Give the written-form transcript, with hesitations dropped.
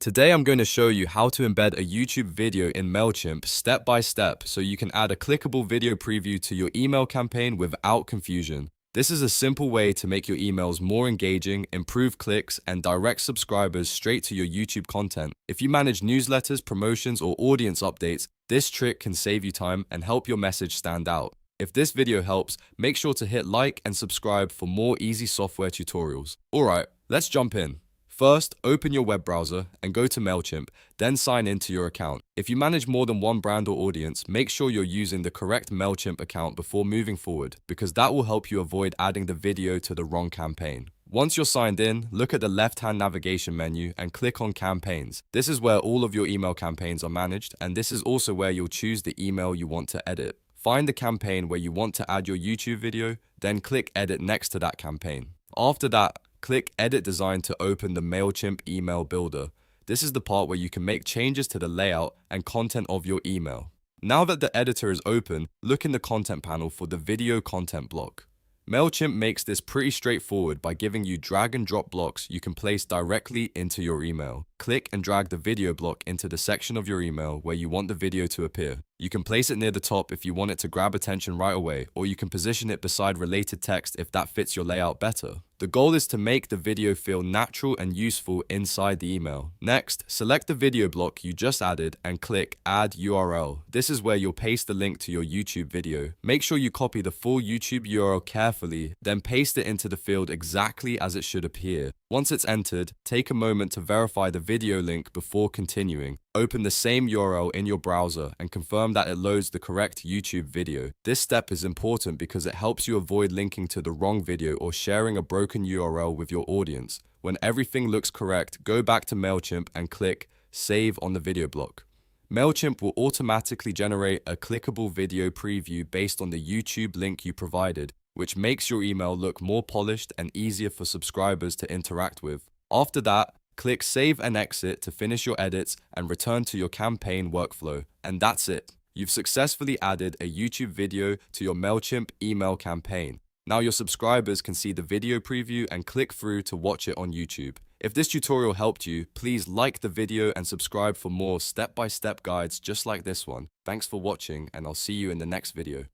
Today I'm going to show you how to embed a YouTube video in MailChimp step by step so you can add a clickable video preview to your email campaign without confusion. This is a simple way to make your emails more engaging, improve clicks, and direct subscribers straight to your YouTube content. If you manage newsletters, promotions, or audience updates, this trick can save you time and help your message stand out. If this video helps, make sure to hit like and subscribe for more easy software tutorials. Alright, let's jump in. First, open your web browser and go to MailChimp, then sign in to your account. If you manage more than one brand or audience, make sure you're using the correct MailChimp account before moving forward, because that will help you avoid adding the video to the wrong campaign. Once you're signed in, look at the left-hand navigation menu and click on Campaigns. This is where all of your email campaigns are managed, and this is also where you'll choose the email you want to edit. Find the campaign where you want to add your YouTube video, then click Edit next to that campaign. After that, click Edit Design to open the MailChimp email builder. This is the part where you can make changes to the layout and content of your email. Now that the editor is open, look in the content panel for the video content block. MailChimp makes this pretty straightforward by giving you drag and drop blocks you can place directly into your email. Click and drag the video block into the section of your email where you want the video to appear. You can place it near the top if you want it to grab attention right away, or you can position it beside related text if that fits your layout better. The goal is to make the video feel natural and useful inside the email. Next, select the video block you just added and click Add URL. This is where you'll paste the link to your YouTube video. Make sure you copy the full YouTube URL carefully, then paste it into the field exactly as it should appear. Once it's entered, take a moment to verify the video link before continuing. Open the same URL in your browser and confirm that it loads the correct YouTube video. This step is important because it helps you avoid linking to the wrong video or sharing a broken URL with your audience. When everything looks correct, go back to MailChimp and click Save on the video block. MailChimp will automatically generate a clickable video preview based on the YouTube link you provided, which makes your email look more polished and easier for subscribers to interact with. After that, click Save and Exit to finish your edits and return to your campaign workflow. And that's it. You've successfully added a YouTube video to your MailChimp email campaign. Now your subscribers can see the video preview and click through to watch it on YouTube. If this tutorial helped you, please like the video and subscribe for more step-by-step guides just like this one. Thanks for watching, and I'll see you in the next video.